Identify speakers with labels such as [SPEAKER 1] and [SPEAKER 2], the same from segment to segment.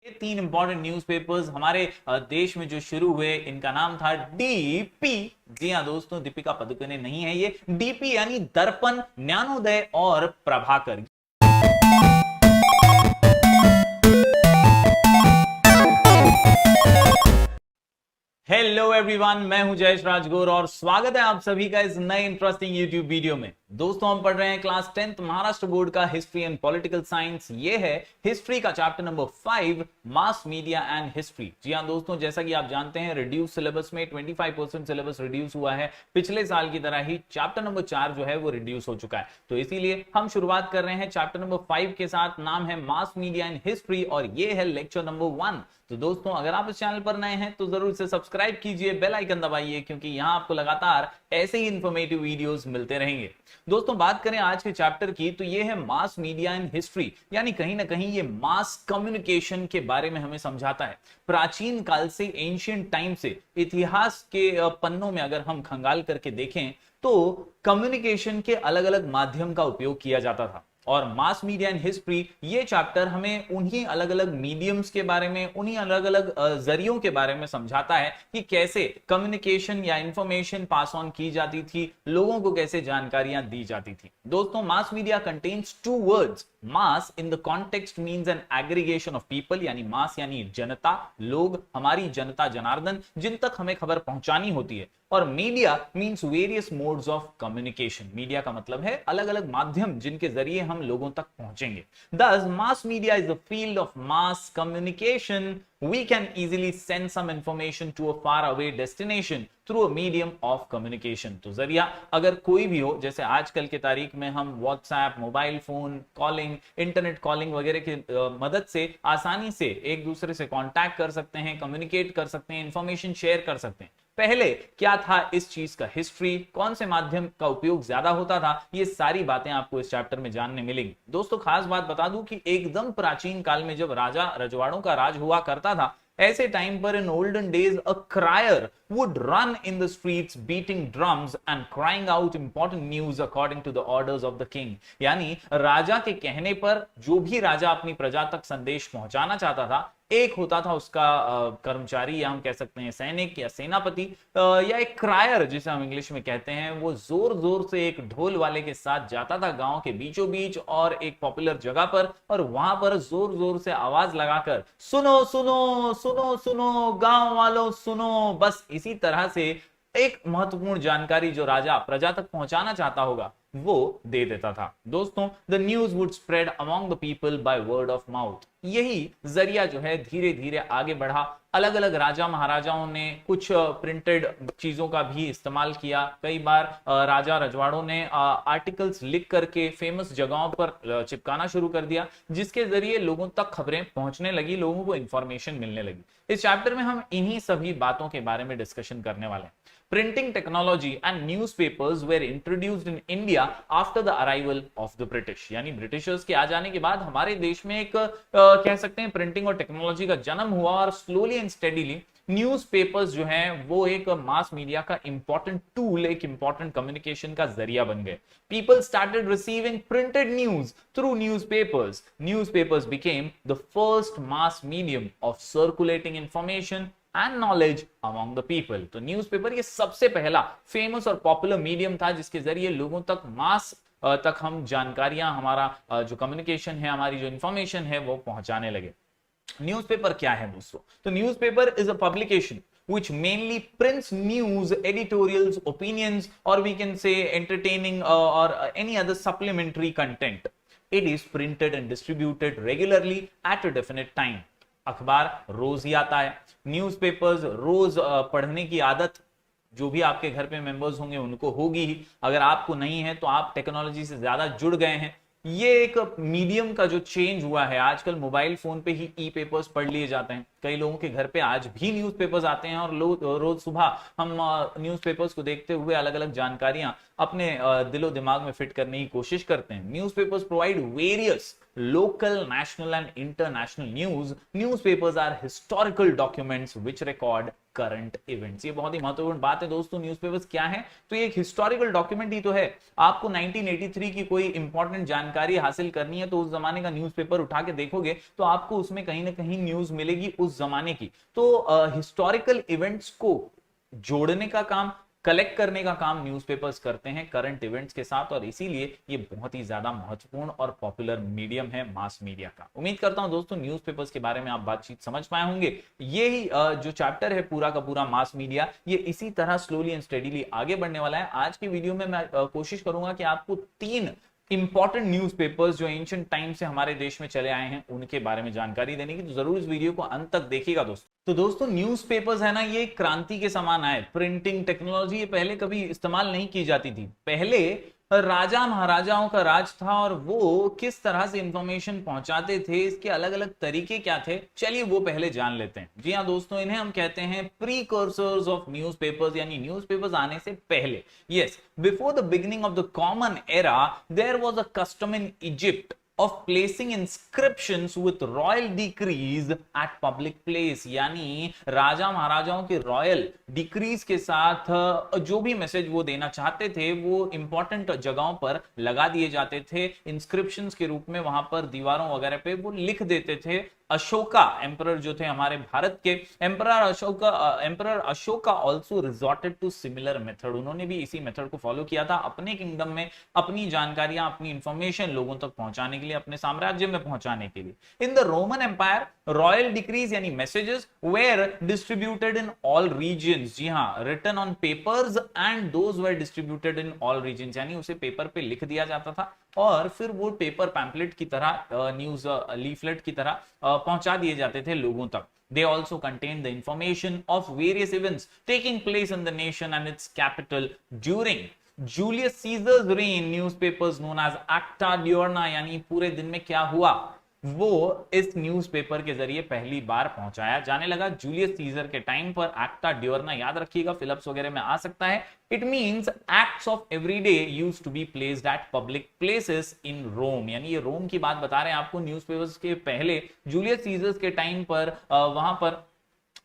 [SPEAKER 1] ये तीन important newspapers हमारे देश में जो शुरू हुए, इनका नाम था डीपी। जी हाँ दोस्तों, दीपिका पादुकोणे नहीं है ये। डीपी यानी दर्पण, ज्ञानोदय और प्रभाकर। हेलो एवरीवन, मैं हूं जयेश राजगोर और स्वागत है आप सभी का इस नए इंटरेस्टिंग यूट्यूब वीडियो में। दोस्तों, हम पढ़ रहे हैं क्लास 10th महाराष्ट्र बोर्ड का हिस्ट्री एंड पॉलिटिकल साइंस। ये है हिस्ट्री का chapter number 5, mass media and history. जी हाँ दोस्तों, जैसा कि आप जानते हैं रिड्यूस सिलेबस में 25% सिलेबस रिड्यूस हुआ है। पिछले साल की तरह ही चैप्टर नंबर 4 जो है वो रिड्यूस हो चुका है, तो इसीलिए हम शुरुआत कर रहे हैं चैप्टर नंबर 5 के साथ। नाम है मास मीडिया एंड हिस्ट्री और ये है लेक्चर नंबर 1। तो दोस्तों, अगर आप इस चैनल पर नए हैं तो जरूर से सब्सक्राइब कीजिए, बेल आइकन दबाइए, क्योंकि यहां आपको लगातार ऐसे ही इंफॉर्मेटिव वीडियोस मिलते रहेंगे। दोस्तों, बात करें आज के चैप्टर की, तो ये है मास मीडिया एंड हिस्ट्री, यानी कहीं ना कहीं ये मास कम्युनिकेशन के बारे में हमें समझाता है। प्राचीन काल से, एंशिएंट टाइम से, इतिहास के पन्नों में अगर हम खंगाल करके देखें तो कम्युनिकेशन के अलग अलग माध्यम का उपयोग किया जाता था। और मास मीडिया एंड हिस्ट्री ये चैप्टर हमें उन्हीं अलग अलग मीडियम्स के बारे में, उन्हीं अलग अलग जरियों के बारे में समझाता है कि कैसे कम्युनिकेशन या इंफॉर्मेशन पास ऑन की जाती थी, लोगों को कैसे जानकारियां दी जाती थी। दोस्तों, mass media contains two words. Mass in the context means an aggregation of people, यानी मास यानी जनता, लोग, हमारी जनता जनार्दन, जिन तक हमें खबर पहुंचानी होती है। और media means various modes of communication. Media का मतलब है अलग अलग माध्यम जिनके जरिए हम लोगों तक पहुंचेंगे। Thus, mass media is the field of mass communication. We can easily send some information to a far away destination through a medium of communication. तो जरिया अगर कोई भी हो, जैसे आजकल के तारीख में हम WhatsApp, mobile phone calling, internet calling वगैरह की मदद से आसानी से एक दूसरे से कांटेक्ट कर सकते हैं, कम्युनिकेट कर सकते हैं, इंफॉर्मेशन शेयर कर सकते हैं। पहले क्या था इस चीज का हिस्ट्री, कौन से माध्यम का उपयोग ज्यादा होता था, ये सारी बातें आपको इस चैप्टर में जानने मिलेंगी। दोस्तों, खास बात बता दूं कि एकदम प्राचीन काल में जब राजा रजवाड़ों का राज हुआ करता था, ऐसे टाइम पर in olden days a crier would run in the streets beating drums and crying out important news according to the orders of the king। यानी राजा के कहने पर जो भी राजा अपनी प्रजा तक संदेश पहुंचाना चाहता था, एक होता था उसका कर्मचारी, या हम कह सकते हैं सैनिक या सेनापति, या एक क्रायर जिसे हम इंग्लिश में कहते हैं, वो जोर जोर से एक ढोल वाले के साथ जाता था गांव के बीचों बीच और एक पॉपुलर जगह पर, और वहां पर जोर जोर से आवाज लगाकर सुनो सुनो सुनो सुनो गांव वालों सुनो। बस इसी तरह से एक महत्वपूर्ण जानकारी जो राजा प्रजा तक पहुंचाना चाहता होगा वो दे देता था। दोस्तों, the news would spread among the people by word of mouth. यही जरिया जो है धीरे धीरे आगे बढ़ा। अलग अलग राजा महाराजाओं ने कुछ प्रिंटेड चीजों का भी इस्तेमाल किया। कई बार राजा रजवाड़ों ने आर्टिकल्स लिख करके फेमस जगहों पर चिपकाना शुरू कर दिया, जिसके जरिए लोगों तक खबरें पहुंचने लगी, लोगों को इंफॉर्मेशन मिलने लगी। इस चैप्टर में हम इन्हीं सभी बातों के बारे में डिस्कशन करने वाले हैं। Printing technology and newspapers were introduced in India after the arrival of the British। यानी ब्रिटिशर्स के आ जाने के बाद हमारे देश में एक कह सकते हैं प्रिंटिंग और टेक्नोलॉजी का जन्म हुआ, और स्लोली एंड स्टेडीली न्यूज़पेपर्स जो हैं वो एक मास मीडिया का इंपॉर्टेंट टूल, एक इंपॉर्टेंट कम्युनिकेशन का जरिया बन गए। People started receiving printed news through newspapers. Newspapers became the first mass medium of circulating information and knowledge among the people. तो न्यूज़पेपर ये सबसे पहला फेमस और पॉपुलर मीडियम था जिसके जरिए लोगों तक मास तक हम जानकारियां, हमारा जो कम्युनिकेशन है, हमारी जो इंफॉर्मेशन है वो पहुंचाने लगे। न्यूज़पेपर क्या है दोस्तों? तो newspaper is a publication which mainly prints news, editorials, opinions, or we can say entertaining or any other supplementary content. It is printed and distributed regularly at a definite time। अखबार रोज ही आता है, newspapers रोज पढ़ने की आदत जो भी आपके घर पे मेंबर्स होंगे उनको होगी ही। अगर आपको नहीं है तो आप टेक्नोलॉजी से ज्यादा जुड़ गए हैं। ये एक मीडियम का जो चेंज हुआ है, आजकल मोबाइल फोन पे ही ई पेपर्स पढ़ लिए जाते हैं। कई लोगों के घर पे आज भी न्यूज़पेपर्स आते हैं और रोज सुबह हम न्यूज़पेपर्स को देखते हुए अलग अलग जानकारियां अपने दिलो दिमाग में फिट करने की कोशिश करते हैं। Newspapers provide various local, national and international news. Newspapers are historical documents which record current events. ये बहुत ही महत्वपूर्ण बात है दोस्तों। न्यूज़पेपर्स क्या है? तो ये एक हिस्टोरिकल डॉक्यूमेंट ही तो है। आपको 1983 की कोई इंपॉर्टेंट जानकारी हासिल करनी है तो उस जमाने का न्यूज़पेपर उठा के देखोगे तो आपको उसमें कहीं ना कहीं न्यूज मिलेगी उस जमाने की। तो हिस्टोरिकल इवेंट्स को जोड़ने का काम, कलेक्ट करने का काम न्यूज़पेपर्स करते हैं करंट इवेंट्स के साथ, और इसीलिए ये बहुत ही ज्यादा महत्वपूर्ण और पॉपुलर मीडियम है मास मीडिया का। उम्मीद करता हूं दोस्तों न्यूज़पेपर्स के बारे में आप बातचीत समझ पाए होंगे। ये ही जो चैप्टर है पूरा का पूरा मास मीडिया, ये इसी तरह स्लोली एंड स्टेडीली आगे बढ़ने वाला है। आज की वीडियो में मैं कोशिश करूंगा कि आपको 3 इंपॉर्टेंट न्यूज़पेपर्स जो एंशिएंट टाइम से हमारे देश में चले आए हैं उनके बारे में जानकारी देने की, तो जरूर इस वीडियो को अंत तक देखिएगा दोस्तों। तो दोस्तों न्यूज़पेपर्स है ना, ये क्रांति के समान आए। प्रिंटिंग टेक्नोलॉजी ये पहले कभी इस्तेमाल नहीं की जाती थी। पहले राजा महाराजाओं का राज था और वो किस तरह से इंफॉर्मेशन पहुंचाते थे, इसके अलग अलग तरीके क्या थे, चलिए वो पहले जान लेते हैं। जी हाँ दोस्तों, इन्हें हम कहते हैं प्रीकर्सर्स ऑफ न्यूज़पेपर्स, यानी न्यूज़पेपर्स आने से पहले। Yes, before the beginning of the common era there was a custom in Egypt of placing inscriptions with royal decrees at public place। यानी राजा महाराजाओं के रॉयल डिक्रीज के साथ जो भी मैसेज वो देना चाहते थे वो इंपॉर्टेंट जगहों पर लगा दिए जाते थे इंस्क्रिप्शंस के रूप में। वहां पर दीवारों वगैरह पे वो लिख देते थे। अशोका एम्परर जो थे हमारे भारत के, emperor Ashoka also resorted to similar method. उन्होंने भी इसी मेथड को फॉलो किया था अपने किंगडम में अपनी जानकारियां, अपनी इंफॉर्मेशन लोगों तक पहुंचाने के लिए, अपने साम्राज्य में पहुंचाने के लिए। In the Roman empire royal decrees यानी messages were distributed in all regions. जी हाँ, written on papers and those were distributed in all regions, यानी उसे पेपर पे लिख दिया जाता था और फिर वो पेपर पैम्पलेट की तरह, न्यूज लीफलेट की तरह पहुंचा दिए जाते थे लोगों तक। They also contained the information of various events taking place in the nation and its capital during Julius Caesar's reign। Newspapers known as Acta Diurna, यानी पूरे दिन में क्या हुआ वो इस न्यूज़पेपर के जरिए पहली बार पहुंचाया जाने लगा। जूलियस सीजर के टाइम पर एक्टा ड्योरना, याद रखिएगा फिलप्स वगैरह में आ सकता है। It means acts of everyday used to be placed at public places in Rome. यानी ये रोम की बात बता रहे हैं आपको। न्यूज़पेपर्स के पहले जूलियस सीजर के टाइम पर वहां पर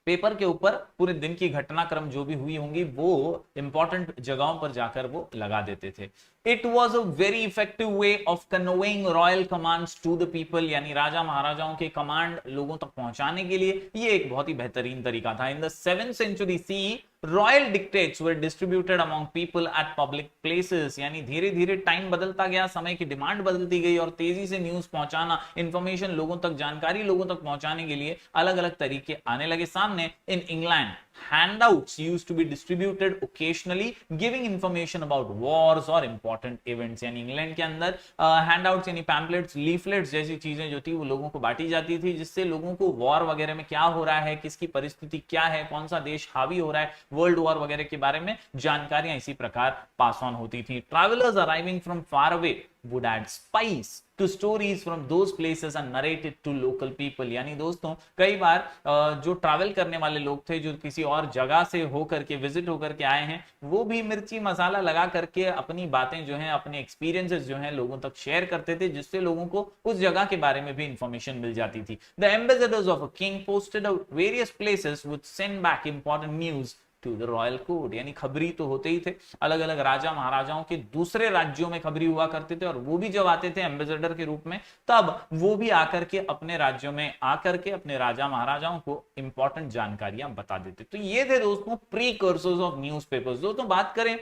[SPEAKER 1] पेपर के ऊपर पूरे दिन की घटनाक्रम जो भी हुई होंगी वो इंपॉर्टेंट जगहों पर जाकर वो लगा देते थे। It was a very effective way of conveying royal commands to the people, यानी राजा महाराजाओं के कमांड लोगों तक पहुंचाने के लिए ये एक बहुत ही बेहतरीन तरीका था। In the 7th century CE royal dictates were distributed among people at public places. यानी धीरे धीरे टाइम बदलता गया, समय की डिमांड बदलती गई और तेजी से न्यूज पहुंचाना, इंफॉर्मेशन लोगों तक, जानकारी लोगों तक पहुंचाने के लिए अलग अलग तरीके आने लगे सामने। In England handouts used to be distributed occasionally giving information about wars or important events। यानी इंग्लैंड के अंदर हैंडआउट्स यानी पैम्पलेट्स, लीफलेट्स जैसी चीजें जो थी वो लोगों को बांटी जाती थी, जिससे लोगों को वॉर वगैरह में क्या हो रहा है, किसकी परिस्थिति क्या है, कौन सा देश हावी हो रहा है, वर्ल्ड वॉर वगैरह के बारे में जानकारियां इसी प्रकार पास ऑन होती थी। Travellers arriving from far away would add spice to stories from those places and narrate it to local people। यानी दोस्तों कई बार जो ट्रैवल करने वाले लोग थे, जो किसी और जगह से होकर के विजिट होकर के आए हैं, वो भी मिर्ची मसाला लगा करके अपनी बातें जो हैं, अपने एक्सपीरियंसेस जो हैं लोगों तक शेयर करते थे, जिससे लोगों को उस जगह के बारे में भी इंफॉर्मेशन मिल जाती थी। The ambassadors of a king posted out various places would send back important news to the royal court. यानी खबरी तो होते ही थे, अलग अलग राजा महाराजाओं के दूसरे राज्यों में खबरी हुआ करते थे और वो भी जब आते थे एम्बेसडर के रूप में, तब वो भी आकर के अपने राज्यों में आकर के अपने राजा महाराजाओं को इंपॉर्टेंट जानकारियां बता देते। तो ये थे दोस्तों प्रीकर्सर्स ऑफ न्यूज़पेपर्स। दोस्तों बात करें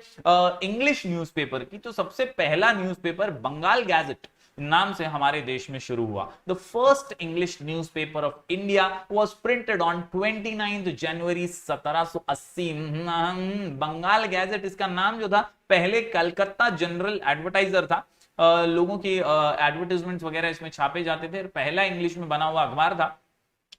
[SPEAKER 1] इंग्लिश न्यूज़पेपर की, तो सबसे पहला न्यूज़पेपर बंगाल गैजेट नाम से हमारे देश में शुरू हुआ। The first English newspaper of India was printed on 29 January 1780। Bengal gazette इसका नाम जो था, पहले कलकत्ता जनरल एडवर्टाइजर था, लोगों की एडवर्टाइजमेंट्स वगैरह इसमें छापे जाते थे, पहला इंग्लिश में बना हुआ अखबार था,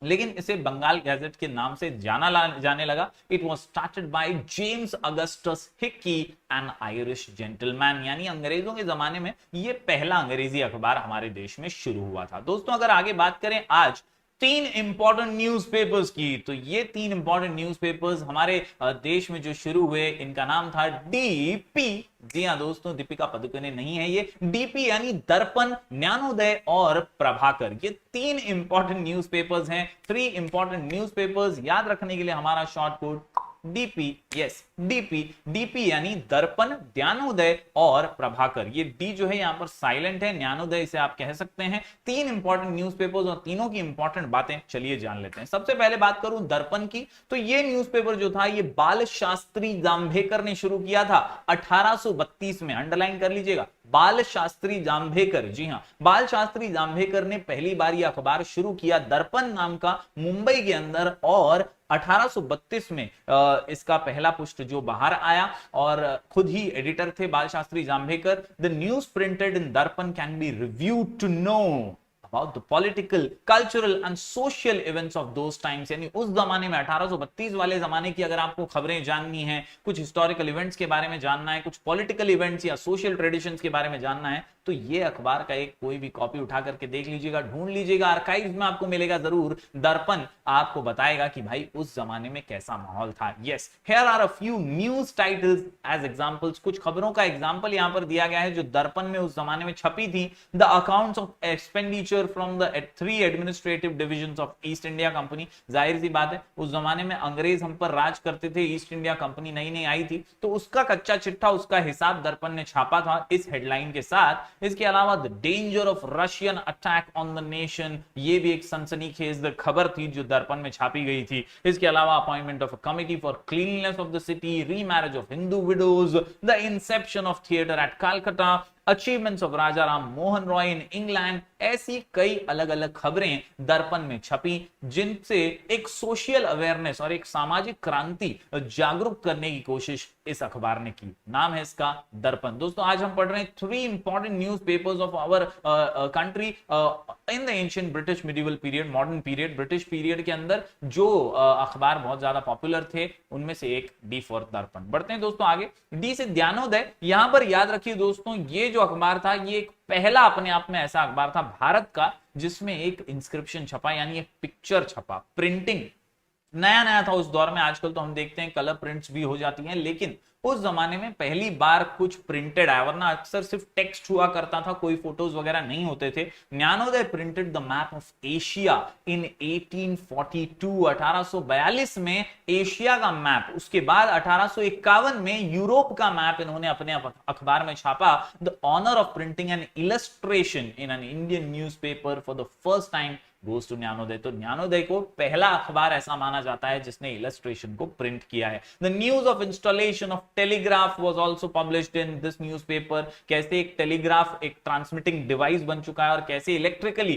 [SPEAKER 1] लेकिन इसे बंगाल गैजेट के नाम से जाने लगा। It was started by James Augustus Hickey, N Irish gentleman. यानी अंग्रेजों के जमाने में ये पहला अंग्रेजी अखबार हमारे देश में शुरू हुआ था। दोस्तों अगर आगे बात करें आज तीन इंपॉर्टेंट न्यूज़पेपर्स की। तो ये तीन इंपॉर्टेंट न्यूज़पेपर्स हमारे देश में जो शुरू हुए, इनका नाम था डीपी। जी हाँ दोस्तों, दीपिका पादुकोणे नहीं है ये, डीपी यानी दर्पण, ज्ञानोदय और प्रभाकर। ये तीन इंपॉर्टेंट न्यूज़पेपर्स हैं। थ्री इंपॉर्टेंट न्यूज़पेपर्स, याद रखने के लिए हमारा short code DP. Yes, DP. DP यानी दर्पण, ज्ञानोदय और प्रभाकर। ये डी जो है यहां पर साइलेंट है, ज्ञानोदय इसे आप कह सकते हैं। तीन इंपॉर्टेंट न्यूज़पेपर्स और तीनों की इंपॉर्टेंट बातें चलिए जान लेते हैं। सबसे पहले बात करूं दर्पण की, तो ये न्यूज़पेपर जो था ये बाल शास्त्री जांभेकर ने शुरू किया था 1832 में। अंडरलाइन कर लीजिएगा, बाल शास्त्री जांभेकर। जी हां, बाल शास्त्री जांभेकर ने पहली बार यह अखबार शुरू किया दर्पण नाम का, मुंबई के अंदर, और 1832 में इसका पहला पुष्ट जो बाहर आया, और खुद ही एडिटर थे Bal Shastri Jambhekar. The news printed in Darpan can be reviewed to know about the political, cultural and social events of those times। यानी उस जमाने में 1832 वाले जमाने की अगर आपको खबरें जाननी है, कुछ हिस्टोरिकल इवेंट्स के बारे में जानना है, कुछ पॉलिटिकल इवेंट्स या सोशल ट्रेडिशंस के बारे में जानना है, तो ये अखबार का एक कोई भी कॉपी उठा करके देख लीजिएगा, ढूंढ लीजिएगा, आर्काइव्स में आपको मिलेगा जरूर। दर्पण आपको बताएगा कि भाई उस जमाने में कैसा माहौल था। Yes, here are a few news titles as examples. कुछ खबरों का एग्जांपल यहां पर दिया गया है जो दर्पण में उस जमाने में छपी थी। The accounts of expenditure from the 3 administrative divisions of east India company. जाहिर सी बात है, उस जमाने में अंग्रेज हम पर राज करते थे, ईस्ट इंडिया कंपनी नई नई आई थी, तो उसका कच्चा चिट्ठा, उसका हिसाब दर्पण ने छापा था इस हेडलाइन के साथ। इसके अलावा the danger of Russian attack on the nation, ये भी एक सनसनीखेज खबर थी जो दर्पण में छापी गई थी। इसके अलावा appointment of a committee for cleanliness of the city, remarriage of Hindu widows, the inception of theatre at Calcutta, achievements of Raja Ram Mohan Roy in England. ऐसी कई अलग अलग खबरें दर्पण में छपी जिनसे एक सोशल अवेयरनेस और एक सामाजिक क्रांति जागरूक करने की कोशिश इस अखबार ने की। नाम है इसका दर्पण। दोस्तों आज हम पढ़ रहे हैं 3 important newspapers of our country in the ancient British medieval period, modern period, British period के अंदर जो अखबार बहुत ज्यादा पॉपुलर थे, उनमें से एक डी फॉर दर्पण। बढ़ते हैं दोस्तों आगे। डी से ज्ञानोदय। यहां पर याद रखिए दोस्तों, ये जो अखबार था ये एक पहला अपने आप में ऐसा अखबार था भारत का जिसमें एक इंस्क्रिप्शन छपा, यानी एक पिक्चर छपा। प्रिंटिंग नया नया था उस दौर में। आजकल तो हम देखते हैं कलर प्रिंट्स भी हो जाती हैं, लेकिन उस जमाने में पहली बार कुछ प्रिंटेड आया, वरना अक्सर सिर्फ टेक्स्ट हुआ करता था, कोई फोटोज वगैरह नहीं होते थे। Dnyanodaya printed the map of Asia in 1842, 1842 में एशिया का मैप। उसके बाद 1851 में यूरोप का मैप इन्होंने अपने अखबार में छापा। The honour of printing an illustration in an Indian newspaper for the first time goes to Gyanodaya. तो ज्ञानोदय को पहला अखबार ऐसा माना जाता है जिसने इलस्ट्रेशन को प्रिंट किया है। The news of installation of telegraph was also published in this newspaper. कैसे एक टेलीग्राफ एक ट्रांसमिटिंग डिवाइस बन चुका है और कैसे इलेक्ट्रिकली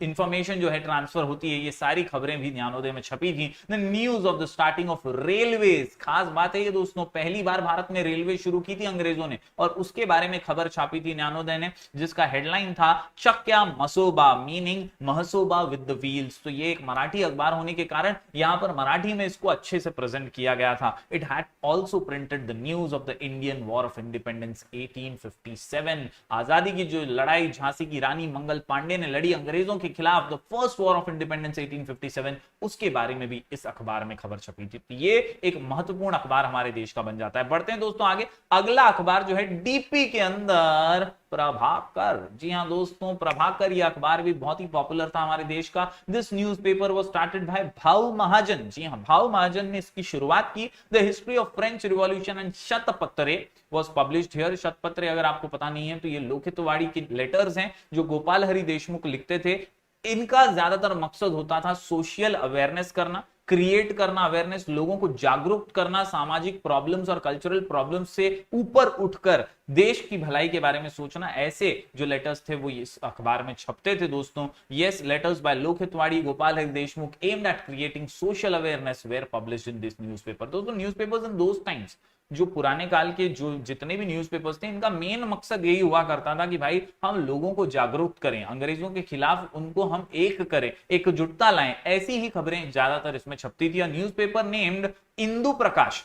[SPEAKER 1] इंफॉर्मेशन जो है ट्रांसफर होती है, ये सारी खबरें भी ज्ञानोदय में छपी थी। The news of the starting of railways. खास बात है ये दोस्तों, पहली बार भारत में रेलवे शुरू की थी अंग्रेजों ने, और उसके बारे में खबर छापी थी ज्ञानोदय ने, जिसका हेडलाइन था Chakya Masoba, meaning Mhasoba with the wheels. तो ये एक मराठी अखबार होने के कारण यहां पर मराठी में इसको अच्छे से प्रेजेंट किया गया था। It had also printed the news of the Indian war of independence 1857। आजादी की जो लड़ाई झांसी की रानी मंगल पांडे ने लड़ी अंग्रेजों के खिलाफ, the first war of independence 1857, उसके बारे में भी इस अखबार में खबर छपी थी। ये एक महत्वपूर्ण अखबार हमारे देश का बन जाता है। बढ़ते हैं दोस्तों आगे। अगला अखबार जो है डीपी के अंदर प्रभाकर। जी हां दोस्तों, प्रभाकर ये अखबार भी बहुत ही पॉपुलर था हमारे देश का। This newspaper was started by Bhau Mahajan. जी हां, भाऊ महाजन ने इसकी शुरुआत की। The history of French revolution and Shatpatre was published here. Shatpatre अगर आपको पता नहीं है तो ये लोकहितवाड़ी की लेटर्स हैं जो गोपाल हरि देशमुख लिखते थे। इनका ज्यादातर मकसद होता था सोशल अवेयरनेस करना, क्रिएट करना अवेयरनेस, लोगों को जागरूक करना, सामाजिक प्रॉब्लम्स और कल्चरल प्रॉब्लम्स से ऊपर उठकर देश की भलाई के बारे में सोचना। ऐसे जो लेटर्स थे वो इस अखबार में छपते थे दोस्तों। Yes, letters by Lokhitwadi, Gopal Hari Deshmukh aimed at creating social awareness were published in this newspaper. दोस्तों न्यूज़पेपर्स इन दोस टाइम्स, जो पुराने काल के जो जितने भी न्यूज़पेपर्स थे, इनका मेन मकसद यही हुआ करता था कि भाई हम लोगों को जागरूक करें, अंग्रेजों के खिलाफ उनको हम एक करें, एकजुटता लाएं। ऐसी ही खबरें ज्यादातर इसमें छपती थी। Newspaper named Indu Prakash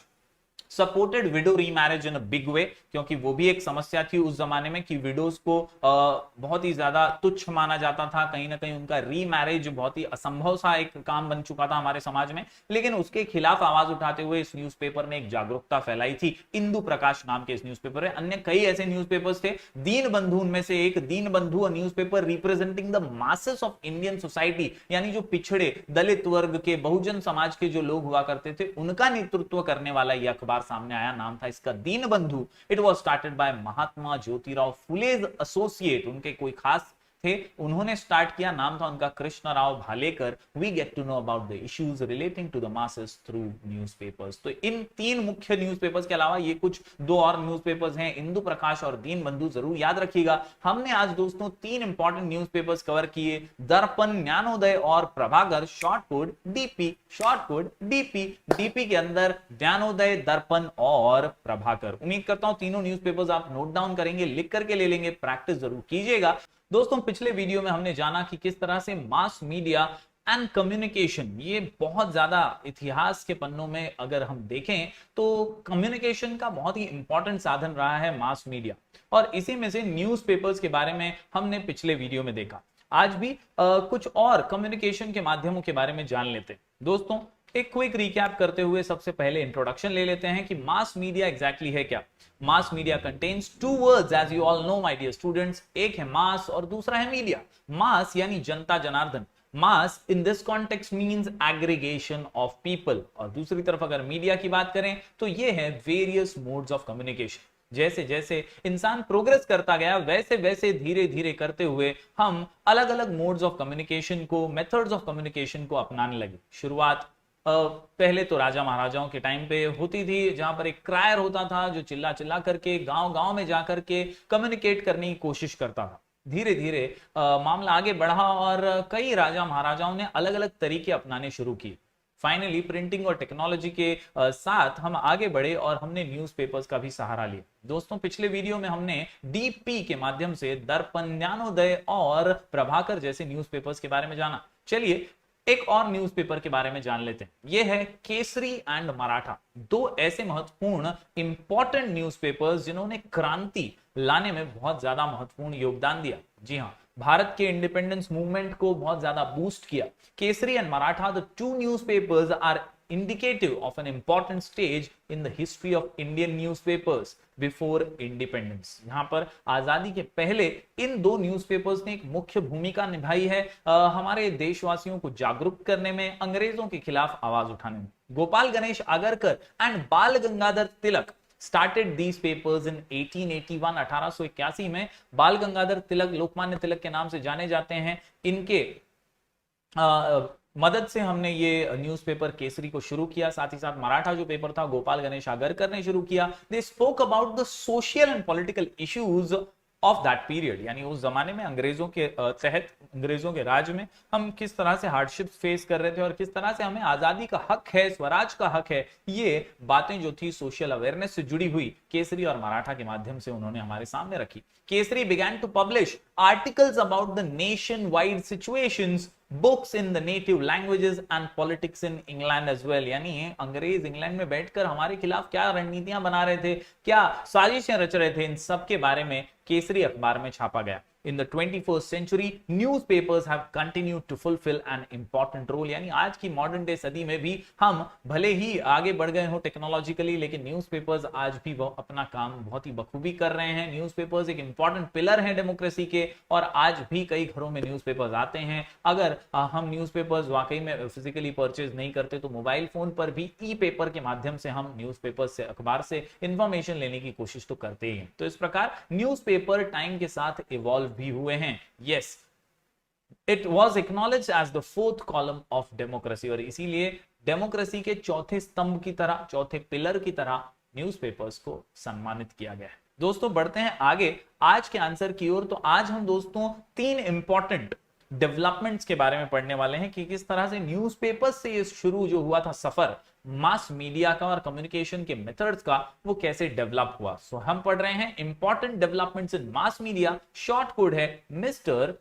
[SPEAKER 1] supported window remarriage in a big way, क्योंकि वो भी एक समस्या थी उस जमाने में कि विडोज को बहुत ही ज्यादा तुच्छ माना जाता था, कहीं ना कहीं उनका रीमैरिज बहुत ही असंभव सा एक काम बन चुका था हमारे समाज में। लेकिन उसके खिलाफ आवाज उठाते हुए इस न्यूज़पेपर ने एक जागरूकता फैलाई थी। इंदु प्रकाश नाम के इस न्यूज़पेपर है, अन्य कई ऐसे न्यूज़पेपर्स थे, दीन बंधु उनमें से एक। दीन बंधु newspaper representing the masses of Indian society, यानी जो पिछड़े दलित वर्ग के, बहुजन समाज के जो लोग हुआ करते थे, उनका नेतृत्व करने वाला यह अखबार सामने आया। नाम था इसका Deen Bandhu. It was started by Mahatma Jyotirao Phule's associate, उनके कोई खास थे, उन्होंने स्टार्ट किया। नाम था उनका Krishnarao Bhalekar. We get to know about the issues relating to the masses through newspapers. तो इन तीन मुख्य न्यूज़पेपर्स के अलावा ये कुछ दो और न्यूज़पेपर्स हैं, इंदु प्रकाश और दीन बंधु, जरूर याद रखिएगा। हमने आज दोस्तों तीन इंपॉर्टेंट न्यूज़पेपर्स कवर किए, दर्पण, ज्ञानोदय और Prabhakar, short code DP, short code DP. DP के अंदर ज्ञानोदय, दर्पण और प्रभाकर। उम्मीद करता हूं तीनों न्यूज़पेपर्स आप नोट डाउन करेंगे, लिख करके ले लेंगे, प्रैक्टिस जरूर कीजिएगा। दोस्तों पिछले वीडियो में हमने जाना कि किस तरह से मास मीडिया एंड कम्युनिकेशन, ये बहुत ज्यादा इतिहास के पन्नों में अगर हम देखें तो कम्युनिकेशन का बहुत ही इंपॉर्टेंट साधन रहा है मास मीडिया, और इसी में से न्यूज़पेपर्स के बारे में हमने पिछले वीडियो में देखा। आज भी कुछ और कम्युनिकेशन के माध्यमों के बारे में जान लेते हैं। दोस्तों एक क्विक रिकैप करते हुए सबसे पहले इंट्रोडक्शन ले लेते हैं कि मास मीडिया एग्जैक्टली है क्या। Mass media contains two words as you all know my dear students, एक है मास और दूसरा है मीडिया। मास यानी जनता जनार्दन, mass in this context means aggregation of people, और दूसरी तरफ अगर मीडिया की बात करें तो ये है वेरियस मोड्स ऑफ कम्युनिकेशन। जैसे जैसे इंसान प्रोग्रेस करता गया वैसे वैसे धीरे धीरे करते हुए हम अलग अलग मोड्स ऑफ कम्युनिकेशन को, मेथड्स ऑफ कम्युनिकेशन को अपनाने लगे। शुरुआत पहले तो राजा महाराजाओं के टाइम पे होती थी, जहां पर एक क्रायर होता था जो चिल्ला चिल्ला करके गांव गांव में जाकर के कम्युनिकेट करने की कोशिश करता था। धीरे धीरे मामला आगे बढ़ा और कई राजा महाराजाओं ने अलग अलग तरीके अपनाने शुरू किए। फाइनली प्रिंटिंग और टेक्नोलॉजी के साथ हम आगे बढ़े और हमने न्यूज़पेपर्स का भी सहारा लिया। दोस्तों पिछले वीडियो में हमने डीपी के माध्यम से दर्पण, ज्ञानोदय और प्रभाकर जैसे न्यूज़पेपर्स के बारे में जाना। चलिए एक और न्यूज़पेपर के बारे में जान लेते हैं, यह है केसरी एंड मराठा, दो ऐसे महत्वपूर्ण इंपॉर्टेंट न्यूज़पेपर्स जिन्होंने क्रांति लाने में बहुत ज्यादा महत्वपूर्ण योगदान दिया। जी हां, भारत के इंडिपेंडेंस मूवमेंट को बहुत ज्यादा बूस्ट किया। Kesari and Maratha, the two newspapers are indicative of an important stage in the history of Indian newspapers before independence। यहां पर आजादी के पहले इन दो न्यूज़पेपर्स ने एक मुख्य भूमिका निभाई है हमारे देशवासियों को जागरूक करने में, अंग्रेजों के खिलाफ आवाज उठाने में। गोपाल गणेश आगरकर एंड बाल Gangadhar Tilak started these papers in 1881, 1881 में। बाल गंगाधर तिलक लोकमान्य तिलक के नाम से जाने जाते हैं। इनके मदद से हमने ये न्यूज़पेपर केसरी को शुरू किया। साथ ही साथ मराठा जो पेपर था गोपाल गणेश आगरकर ने शुरू किया। They spoke about the social and political issues of that period, यानी उस जमाने में अंग्रेजों के तहत, अंग्रेजों के राज में हम किस तरह से हार्डशिप फेस कर रहे थे और किस तरह से हमें आजादी का हक है, स्वराज का हक है, ये बातें जो थी सोशल अवेयरनेस से जुड़ी हुई, केसरी और मराठा के माध्यम से उन्होंने हमारे सामने रखी। Kesari began to publish articles about the nation-wide situations, books in the native languages and politics in England as well। यानी अंग्रेज इंग्लैंड में बैठकर हमारे खिलाफ क्या रणनीतियां बना रहे थे, क्या साजिशें रच रहे थे, इन सब के बारे में केसरी अखबार में छापा गया। In the 21st century, newspapers have continued to fulfill an important role। यानी आज की मॉडर्न डे सदी में भी हम भले ही आगे बढ़ गए हो टेक्नोलॉजिकली, लेकिन न्यूज़पेपर्स आज भी वो अपना काम बहुत ही बखूबी कर रहे हैं। न्यूज़पेपर्स एक इंपॉर्टेंट पिलर हैं डेमोक्रेसी के, और आज भी कई घरों में न्यूज़पेपर्स आते हैं। अगर हम न्यूज़पेपर्स वाकई में फिजिकली परचेज नहीं करते तो मोबाइल फोन पर भी ई पेपर के माध्यम से हम न्यूज़पेपर से, अखबार से इंफॉर्मेशन लेने की कोशिश तो करते ही हैं। तो इस प्रकार न्यूज़पेपर टाइम के साथ इवॉल्व भी हुए हैं। Yes, it was acknowledged as the fourth column of democracy, और इसीलिए डेमोक्रेसी के चौथे स्तंभ की तरह, चौथे पिलर की तरह न्यूज़पेपर्स को सम्मानित किया गया है। दोस्तों बढ़ते हैं आगे आज के आंसर की ओर। तो आज हम दोस्तों तीन इंपॉर्टेंट डेवलपमेंट्स के बारे में पढ़ने वाले हैं कि किस तरह से न्यूज़पेपर से ये शुरू जो हुआ था सफर मास मीडिया का और कम्युनिकेशन के मेथड्स का, वो कैसे डेवलप हुआ। सो हम पढ़ रहे हैं important developments in mass media, short code है मिस्टर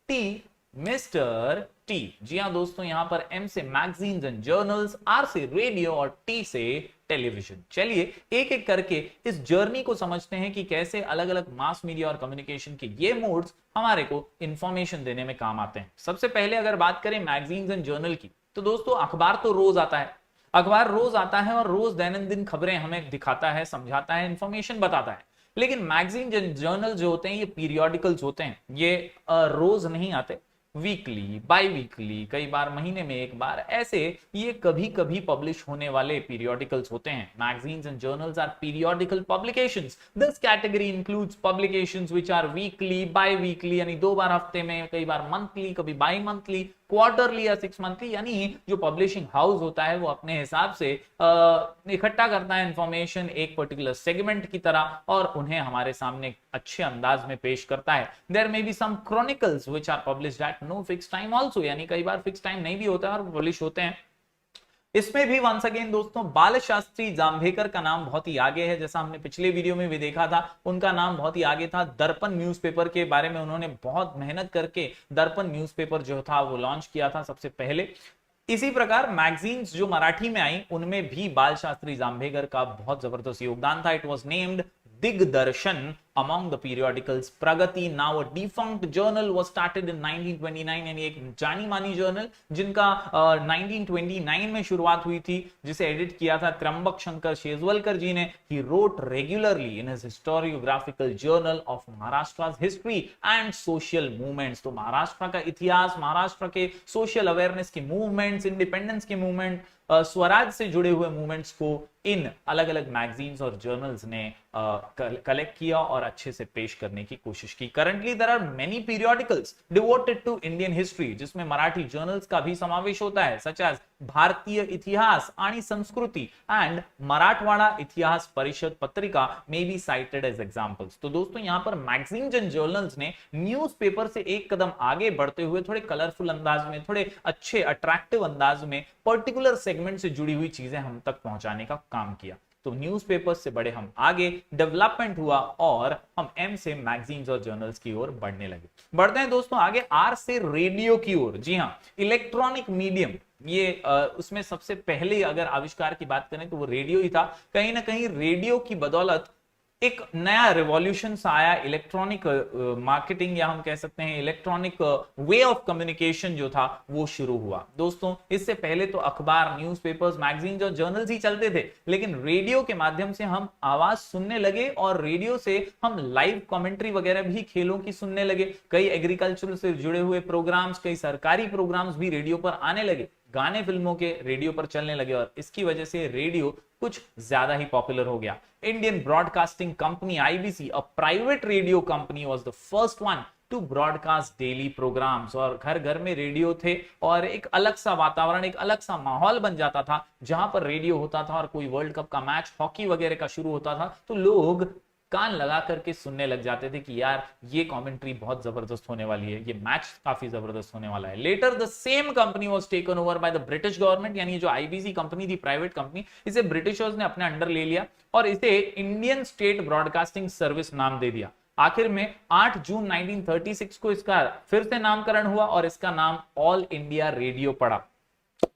[SPEAKER 1] टी मिस्टर टी। जी हाँ दोस्तों, यहां पर एम से मैगजीन्स एंड जर्नल्स, आर से रेडियो और टी से टेलीविजन। चलिए एक एक करके इस जर्नी को समझते हैं कि कैसे अलग अलग मास मीडिया और कम्युनिकेशन के ये मोड्स हमारे को इंफॉर्मेशन देने में काम आते हैं। सबसे पहले अगर बात करें मैगजीन्स एंड जर्नल की, तो दोस्तों अखबार तो रोज आता है, अखबार रोज आता है और रोज दैनंदिन खबरें हमें दिखाता है, समझाता है, इंफॉर्मेशन बताता है। लेकिन मैगजीन जर्नल जो होते हैं ये पीरियोडिकल्स होते हैं, ये रोज नहीं आते, वीकली, बाई वीकली, कई बार महीने में एक बार, ऐसे ये कभी कभी पब्लिश होने वाले पीरियोडिकल्स होते हैं। Magazines and journals are periodical publications. This category includes publications which are weekly, biweekly यानी 2 बार हफ्ते में, कई बार मंथली, कभी बाई मंथली, क्वार्टरली या 6 मंथली, यानी जो पब्लिशिंग हाउस होता है वो अपने हिसाब से इकट्ठा करता है इंफॉर्मेशन एक पर्टिकुलर सेगमेंट की तरह और उन्हें हमारे सामने अच्छे अंदाज में पेश करता है। There may be some chronicles which are published at no fix time also, यानी कई बार फिक्स टाइम नहीं भी होता है और पब्लिश होते हैं। इसमें भी वंस अगेन दोस्तों बाल शास्त्री जांभेकर का नाम बहुत ही आगे है, जैसा हमने पिछले वीडियो में भी देखा था, उनका नाम बहुत ही आगे था। दर्पण न्यूज़पेपर के बारे में उन्होंने बहुत मेहनत करके दर्पण न्यूज़पेपर जो था वो लॉन्च किया था सबसे पहले। इसी प्रकार मैगजीन्स जो मराठी में आई उनमें भी बाल शास्त्री जांभेकर का बहुत जबरदस्त योगदान था। इट वाज नेम्ड दिग्दर्शन among the periodicals. Pragati, now a defunct journal, was started in 1929, यानी एक जानी मानी जर्नल जिनका 1929 में शुरुआत हुई थी, जिसे एडिट किया था त्र्यंबक शंकर शेजवलकर जी ने। He wrote regularly in his historiographical journal of Maharashtra's history and social movements. तो महाराष्ट्र का इतिहास, महाराष्ट्र के सोशल अवेयरनेस के मूवमेंट्स, इंडिपेंडेंस के मूवमेंट, स्वराज से जुड़े हुए मूवमेंट्स को इन अलग अलग मैगजीन्स और जर्नल्स ने कलेक्ट किया और अच्छे से पेश करने की कोशिश की। Currently there are many periodicals devoted to Indian history, जिसमें मराठी जर्नल्स का भी समावेश होता है, सच एज भारतीय इतिहास आणि संस्कृति and Marathwada Itihas Parishad Patrika may be cited as examples. तो दोस्तों यहां पर मैगजीन्स एंड जर्नल्स ने न्यूज़पेपर से एक कदम आगे बढ़ते हुए थोड़े कलरफुल अंदाज में, थोड़े अच्छे अट्रैक्टिव अंदाज में पर्टिकुलर सेगमेंट से जुड़ी हुई चीजें हम तक पहुंचाने का काम किया। तो न्यूज़पेपर्स से बड़े हम आगे, डेवलपमेंट हुआ और हम एम से मैगजीन्स और जर्नल्स की ओर बढ़ने लगे। बढ़ते हैं दोस्तों आगे आर से रेडियो की ओर। जी हाँ, इलेक्ट्रॉनिक मीडियम, ये उसमें सबसे पहले अगर आविष्कार की बात करें तो वो रेडियो ही था। कहीं ना कहीं रेडियो की बदौलत एक नया रिवॉल्यूशन सा आया, इलेक्ट्रॉनिक मार्केटिंग या हम कह सकते हैं इलेक्ट्रॉनिक वे ऑफ कम्युनिकेशन जो था वो शुरू हुआ। दोस्तों इससे पहले तो अखबार, न्यूज़पेपर्स, मैगजीन्स और जर्नल्स ही चलते थे, लेकिन रेडियो के माध्यम से हम आवाज सुनने लगे और रेडियो से हम लाइव कमेंट्री वगैरह भी खेलों की सुनने लगे। कई एग्रीकल्चर से जुड़े हुए प्रोग्राम्स, कई सरकारी प्रोग्राम्स भी रेडियो पर आने लगे, गाने फिल्मों के रेडियो पर चलने लगे और इसकी वजह से रेडियो कुछ ज्यादा ही पॉपुलर हो गया। Indian broadcasting company IBC, a private radio company, was the first one to broadcast daily programs. और घर घर में रेडियो थे और एक अलग सा वातावरण, एक अलग सा माहौल बन जाता था जहां पर रेडियो होता था और कोई वर्ल्ड कप का मैच, हॉकी वगैरह का शुरू होता था तो लोग कान लगा करके सुनने लग जाते थे कि यार ये कमेंट्री बहुत जबरदस्त होने वाली है, ये मैच काफी जबरदस्त होने वाला है। Later the same company was taken over by the British government, यानी जो आईबीसी कंपनी थी, प्राइवेट कंपनी, इसे ब्रिटिशर्स ने अपने अंडर ले लिया और इसे इंडियन स्टेट ब्रॉडकास्टिंग सर्विस नाम दे दिया। आखिर में 8 जून 1936 को इसका फिर से नामकरण हुआ और इसका नाम ऑल इंडिया रेडियो पड़ा।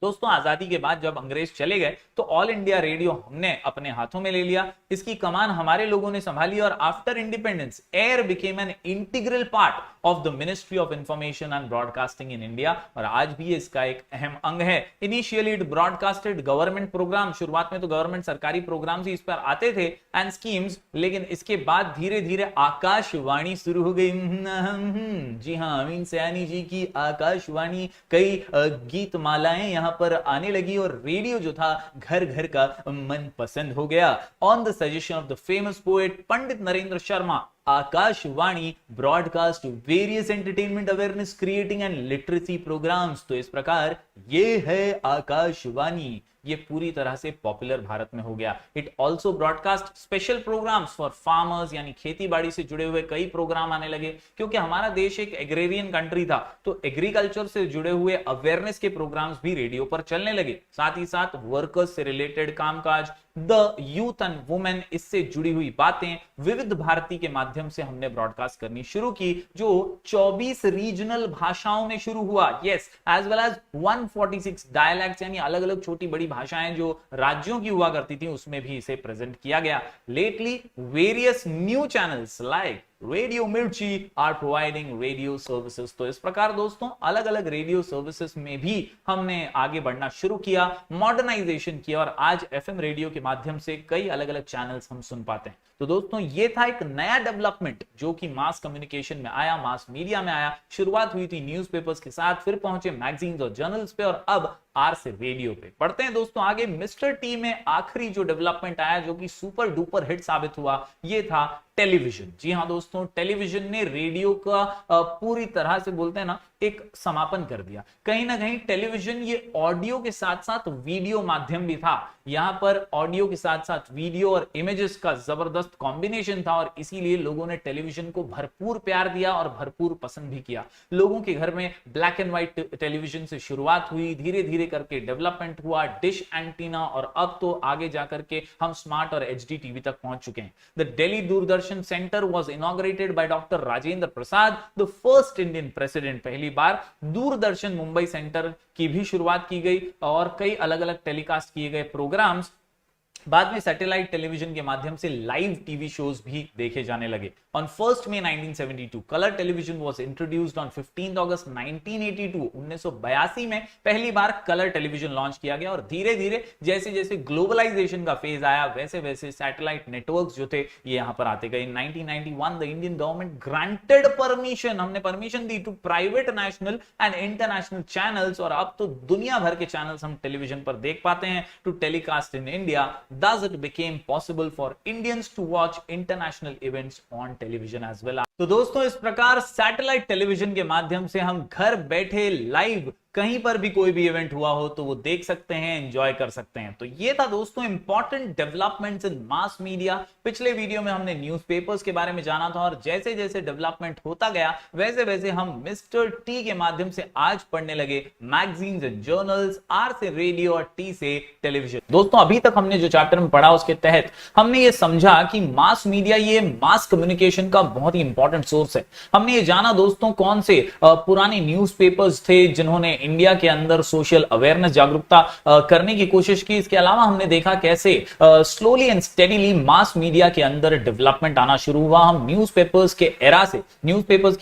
[SPEAKER 1] दोस्तों आजादी के बाद जब अंग्रेज चले गए तो ऑल इंडिया रेडियो हमने अपने हाथों में ले लिया, इसकी कमान हमारे लोगों ने संभाली और after independence AIR became an integral part of the ministry of information and broadcasting in India और आज भी इसका एक अहम अंग है। Initially it broadcasted government program, शुरुआत में तो गवर्नमेंट सरकारी प्रोग्राम्स ही इस पर आते थे एंड स्कीम्स, लेकिन इसके बाद धीरे धीरे आकाशवाणी शुरू हो गई। जी हाँ, अमीन सयानी जी की आकाशवाणी, कई गीत मालाएं यहाँ पर आने लगी और रेडियो जो था घर घर का मन पसंद हो गया। On the suggestion of the famous poet Pandit Narendra Sharma, Akashvani broadcast various entertainment, awareness creating and literacy programs. तो इस प्रकार ये है आकाशवाणी, ये पूरी तरह से पॉपुलर भारत में हो गया। It also broadcast special programs for farmers, यानी खेती बाड़ी से जुड़े हुए कई प्रोग्राम आने लगे क्योंकि हमारा देश एक एग्रेरियन कंट्री था, तो एग्रीकल्चर से जुड़े हुए अवेयरनेस के प्रोग्राम्स भी रेडियो पर चलने लगे। साथ ही साथ वर्कर्स से रिलेटेड कामकाज, द यूथ एंड वुमेन, इससे जुड़ी हुई बातें विविध भारती के माध्यम से हमने ब्रॉडकास्ट करनी शुरू की, जो 24 रीजनल भाषाओं में शुरू हुआ। Yes, as well as 146 dialects, यानी अलग अलग छोटी बड़ी भाषाएं जो राज्यों की हुआ करती थी उसमें भी इसे प्रेजेंट किया गया। Lately various new channels like radio मिर्ची आर प्रोवाइडिंग रेडियो सर्विसेज। तो इस प्रकार दोस्तों अलग अलग रेडियो सर्विसेज में भी हमने आगे बढ़ना शुरू किया, मॉडर्नाइजेशन किया, और आज एफएम रेडियो के माध्यम से कई अलग अलग चैनल्स हम सुन पाते हैं। तो दोस्तों ये था एक नया डेवलपमेंट जो कि मास कम्युनिकेशन में आया, मास मीडिया में आया। शुरुआत हुई थी न्यूज़पेपर्स के साथ, फिर पहुंचे मैगजीन्स और जर्नल्स पे, और अब आर से रेडियो पे। पढ़ते हैं दोस्तों आगे। मिस्टर टी में आखिरी जो डेवलपमेंट आया जो कि सुपर डुपर हिट साबित हुआ, ये था टेलीविजन। जी हां दोस्तों, टेलीविजन ने रेडियो का पूरी तरह से बोलते हैं ना एक समापन कर दिया। कहीं ना कहीं टेलीविजन ये ऑडियो के साथ साथ वीडियो माध्यम भी था। यहां पर ऑडियो के साथ साथ वीडियो और इमेजेस का जबरदस्त कॉम्बिनेशन था, और इसीलिए लोगों ने टेलीविजन को भरपूर प्यार दिया और भरपूर पसंद भी किया। लोगों के घर में ब्लैक एंड व्हाइट टेलीविजन से शुरुआत हुई, धीरे धीरे करके डेवलपमेंट हुआ, डिश एंटीना, और अब तो आगे जाकर के हम स्मार्ट और एचडी टीवी तक पहुंच चुके हैं। The Delhi Doordarshan centre was inaugurated by doctor Rajendra Prasad, the first Indian president. पहली बार दूरदर्शन मुंबई सेंटर की भी शुरुआत की गई, और कई अलग अलग टेलीकास्ट किए गए प्रोग्राम्स बाद में सैटेलाइट टेलीविजन के माध्यम से लाइव टीवी शोज भी देखे जाने लगे। On 1st May 1972, colour television was introduced on 15th August 1982, 1982 में पहली बार कलर टेलीविजन लॉन्च किया गया, और धीरे धीरे जैसे जैसे ग्लोबलाइजेशन का फेज आया वैसे वैसे सैटेलाइट नेटवर्क्स जो थे ये यहां पर आते गए। 1991 the Indian government granted permission, हमने परमिशन दी to private national and international channels, और अब तो दुनिया भर के चैनल्स हम टेलीविजन पर देख पाते हैं to telecast in India. Thus it became possible for Indians to watch international events on television as well। तो दोस्तों इस प्रकार सैटेलाइट टेलीविजन के माध्यम से हम घर बैठे लाइव कहीं पर भी कोई भी इवेंट हुआ हो तो वो देख सकते हैं, एंजॉय कर सकते हैं। तो ये था दोस्तों important developments in mass media. पिछले वीडियो में हमने न्यूज़पेपर्स के बारे में जाना था, और जैसे जैसे डेवलपमेंट होता गया वैसे वैसे हम मिस्टर टी के माध्यम से आज पढ़ने लगे मैगजीन्स एंड जर्नल्स, आर से रेडियो और टी से टेलीविजन। दोस्तों अभी तक हमने जो चैप्टर में पढ़ा उसके तहत हमने ये समझा कि मास मीडिया ये मास कम्युनिकेशन का बहुत ही इंपॉर्टेंट सोर्स है। हमने ये जाना दोस्तों कौन से पुराने न्यूज़पेपर्स थे जिन्होंने इंडिया के अंदर सोशल अवेयरनेस जागरूकता करने की कोशिश की। इसके अलावा हमने देखा कैसे slowly and steadily mass media के अंदर डेवलपमेंट आना शुरू हुआ। हम न्यूज़पेपर्स के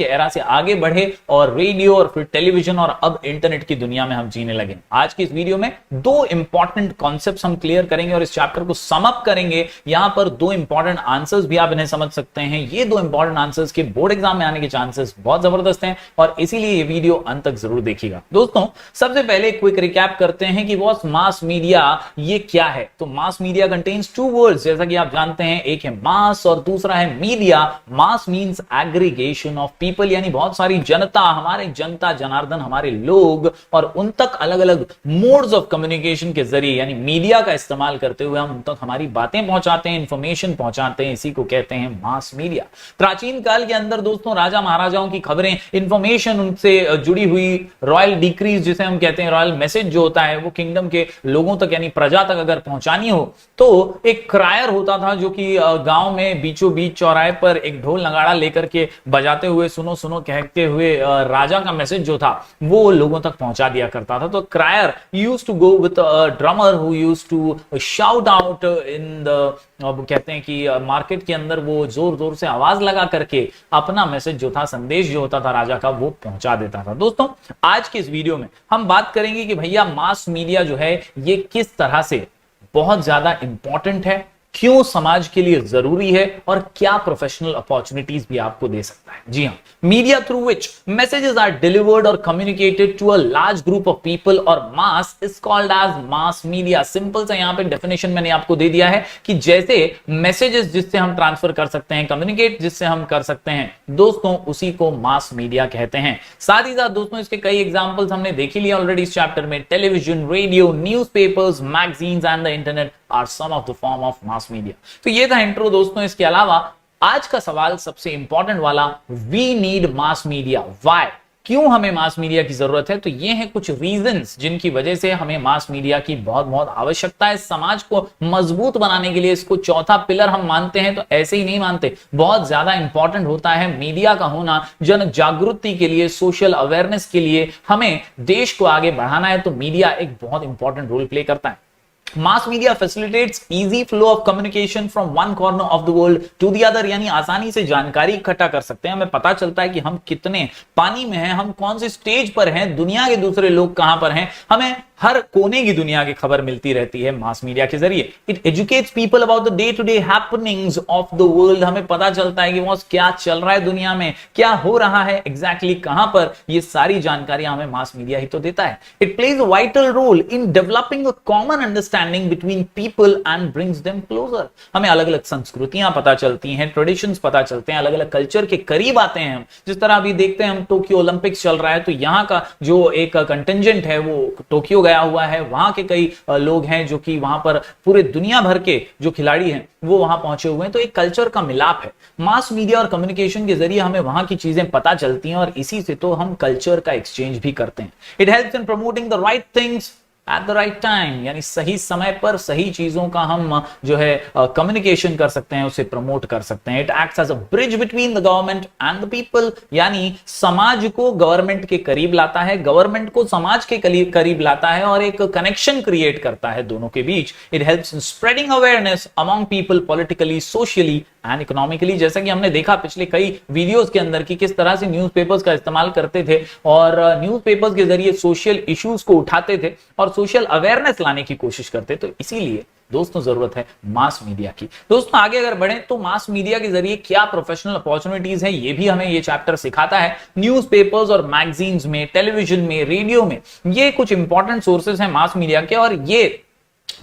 [SPEAKER 1] एरा से आगे बढ़े, और रेडियो और फिर टेलीविजन, और अब इंटरनेट की दुनिया में हम जीने लगे। आज की इस वीडियो में दो इंपॉर्टेंट कॉन्सेप्ट्स हम क्लियर करेंगे और इस चैप्टर को सम अप करेंगे। यहां पर दो इंपॉर्टेंट आंसर्स भी आप इन्हें समझ सकते हैं। ये दो इंपॉर्टेंट आंसर्स के बोर्ड एग्जाम में आने के चांसेस बहुत जबरदस्त हैं, और इसीलिए ये वीडियो अंत तक जरूर देखिएगा। दोस्तों सबसे पहले क्विक रिकैप करते हैं कि व्हाट मास मीडिया ये क्या है। तो मास मीडिया कंटेन्स टू वर्ड्स, जैसा कि आप जानते हैं, एक है मास और दूसरा है media. Mass means aggregation of people, यानी बहुत सारी जनता, हमारे जनता जनार्दन, हमारे लोग, और उन तक अलग अलग मोड्स ऑफ कम्युनिकेशन के जरिए यानी मीडिया का इस्तेमाल करते हुए हम उन तक हमारी बातें पहुंचाते हैं, इंफॉर्मेशन पहुंचाते हैं। इसी को कहते हैं मास मीडिया। प्राचीन काल के अंदर दोस्तों राजा महाराजाओं की खबरें, इंफॉर्मेशन उनसे जुड़ी हुई, रॉयल डिक्रीज जिसे हम कहते हैं, रॉयल मैसेज जो होता है वो किंगडम के लोगों तक यानी प्रजा तक अगर पहुंचानी हो तो एक क्रायर होता था जो कि गांव में बीचों बीच चौराहे पर एक ढोल नगाड़ा लेकर के बजाते हुए सुनो सुनो कहते हुए राजा का मैसेज जो था वो लोगों तक पहुंचा दिया करता था। तो crier used to go with a drummer who used to shout out in the, कहते हैं कि मार्केट के अंदर वो जोर जोर से आवाज लगा करके अपना मैसेज जो था, संदेश जो होता था राजा का, वो पहुंचा देता था। दोस्तों आज के इस वीडियो में हम बात करेंगे कि भैया मास मीडिया जो है ये किस तरह से बहुत ज्यादा इंपॉर्टेंट है, क्यों समाज के लिए जरूरी है, और क्या प्रोफेशनल अपॉर्चुनिटीज भी आपको दे सकता है। जी हां, media through which messages are delivered और communicated to a large group of people और mass is called as mass media. Simple सा यहां पे डेफिनेशन मैंने आपको दे दिया है कि जैसे मैसेजेस जिससे हम ट्रांसफर कर सकते हैं, कम्युनिकेट जिससे हम कर सकते हैं दोस्तों, उसी को मास मीडिया कहते हैं। साथ ही साथ दोस्तों इसके कई एग्जांपल्स हमने देख ही लिया ऑलरेडी इस चैप्टर में। Television, radio, newspapers, magazines and the internet are some of the form of mass media. तो ये था इंट्रो दोस्तों। इसके अलावा आज का सवाल सबसे इंपॉर्टेंट वाला, we need mass media, why, क्यों हमें मास मीडिया की जरूरत है, तो ये है कुछ रीजंस जिनकी वजह से हमें मास मीडिया की बहुत बहुत आवश्यकता है। समाज को मजबूत बनाने के लिए इसको चौथा पिलर हम मानते हैं, तो ऐसे ही नहीं मानते, बहुत ज्यादा इंपॉर्टेंट होता है मीडिया का होना। जन जागृति के लिए, सोशल अवेयरनेस के लिए, हमें देश को आगे बढ़ाना है, तो मीडिया एक बहुत इंपॉर्टेंट रोल प्ले करता है। Mass media facilitates easy flow of communication from one corner of the world to the other, यानी आसानी से जानकारी इकट्ठा कर सकते हैं। हमें पता चलता है कि हम कितने पानी में हैं, हम कौन से स्टेज पर हैं, दुनिया के दूसरे लोग कहां पर हैं, हमें हर कोने की दुनिया की खबर मिलती रहती है मास मीडिया के जरिए। It educates people about the day to day happenings of the world, हमें पता चलता है कि वो क्या चल रहा है दुनिया में, क्या हो रहा है एग्जैक्टली कहां पर, ये सारी जानकारियां हमें मास मीडिया ही तो देता है। It plays a vital role in developing a common understanding between people and brings them closer, हमें अलग अलग संस्कृतियां पता चलती हैं, ट्रेडिशंस पता चलते हैं, अलग अलग कल्चर के करीब आते हैं हम। जिस तरह अभी देखते हैं हम, टोक्यो ओलंपिक्स चल रहा है, तो यहाँ का जो एक कंटिजेंट है वो टोक्यो गया हुआ है, वहां के कई लोग हैं जो कि वहां पर पूरे दुनिया भर के जो खिलाड़ी हैं वो वहां पहुंचे हुए हैं, तो एक कल्चर का मिलाप है। मास मीडिया और कम्युनिकेशन के जरिए हमें वहां की चीजें पता चलती हैं और इसी से तो हम कल्चर का एक्सचेंज भी करते हैं। It helps in promoting the right things at the right time, यानी सही समय पर सही चीजों का हम जो है कम्युनिकेशन कर सकते हैं, उसे प्रमोट कर सकते हैं। It acts as a bridge between the government and the people, यानी समाज को गवर्नमेंट के करीब लाता है, गवर्नमेंट को समाज के करीब लाता है और एक कनेक्शन क्रिएट करता है दोनों के बीच। It helps in spreading awareness among people politically, socially and economically, जैसा कि हमने देखा पिछले कई वीडियोस के अंदर कि किस तरह से न्यूज़पेपर्स का इस्तेमाल करते थे और न्यूज़पेपर्स के जरिए सोशल इश्यूज को उठाते थे और सोशल अवेयरनेस लाने की कोशिश करते। तो इसीलिए दोस्तों जरूरत है मास मीडिया की। दोस्तों आगे अगर बढ़े तो मास मीडिया के जरिए क्या प्रोफेशनल अपॉर्चुनिटीज है, ये भी हमें ये चैप्टर सिखाता है। न्यूज़पेपर्स और मैगजीन्स में, टेलीविजन में, रेडियो में, ये कुछ इंपॉर्टेंट सोर्सेस हैं मास मीडिया के और ये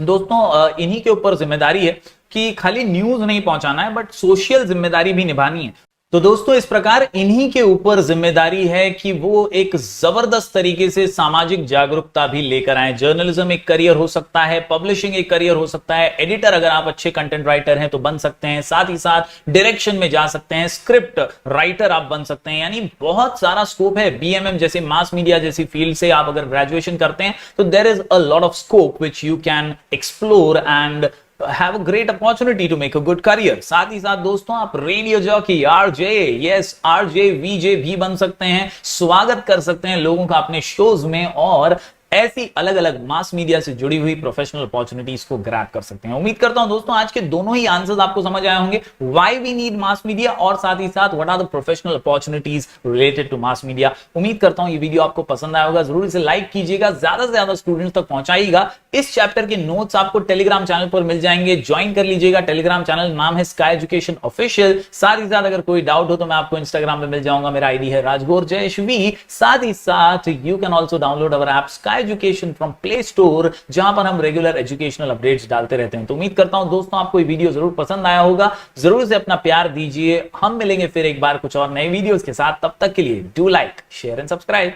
[SPEAKER 1] दोस्तों इन्हीं के ऊपर जिम्मेदारी है कि खाली न्यूज नहीं पहुंचाना है बट सोशल जिम्मेदारी भी निभानी है। तो दोस्तों इस प्रकार इन्हीं के ऊपर जिम्मेदारी है कि वो एक जबरदस्त तरीके से सामाजिक जागरूकता भी लेकर आए। जर्नलिज्म एक करियर हो सकता है, पब्लिशिंग एक करियर हो सकता है, एडिटर अगर आप अच्छे कंटेंट राइटर हैं तो बन सकते हैं, साथ ही साथ डायरेक्शन में जा सकते हैं, स्क्रिप्ट राइटर आप बन सकते हैं, यानी बहुत सारा स्कोप है। बीएमएम जैसे मास मीडिया जैसी फील्ड से आप अगर ग्रेजुएशन करते हैं तो there is a lot of scope which you can explore and have a great opportunity to make a good career। साथ ही साथ दोस्तों आप radio jockey, RJ, yes RJ, VJ भी बन सकते हैं, स्वागत कर सकते हैं लोगों का अपने शोज में और ऐसी अलग अलग मास मीडिया से जुड़ी हुई प्रोफेशनल अपॉर्चुनिटीज को ग्रैब कर सकते हैं। उम्मीद करता हूं दोस्तों आज के दोनों ही आंसर्स आपको समझ आए होंगे, why we need mass media और साथ ही साथ what are the professional opportunities related to mass media. उम्मीद करता हूं ये वीडियो आपको पसंद आया होगा, जरूर इसे लाइक कीजिएगा, ज्यादा से ज्यादा स्टूडेंट्स तक पहुंचाइएगा। इस चैप्टर के नोट्स आपको टेलीग्राम चैनल पर मिल जाएंगे, ज्वाइन कर लीजिएगा। टेलीग्राम चैनल नाम है स्काई एजुकेशन ऑफिशियल। साथ ही साथ अगर कोई डाउट हो तो मैं आपको इंस्टाग्राम पे मिल जाऊंगा, मेरा आईडी है राजगौर जयश्वी। साथ ही साथ you can also download our app sky education from play store, जहां पर हम रेगुलर एजुकेशनल अपडेट्स डालते रहते हैं। तो उम्मीद करता हूं दोस्तों आपको ये वीडियो जरूर पसंद आया होगा, जरूर से अपना प्यार दीजिए। हम मिलेंगे फिर एक बार कुछ और नए वीडियोस के साथ, तब तक के लिए do like, share and subscribe.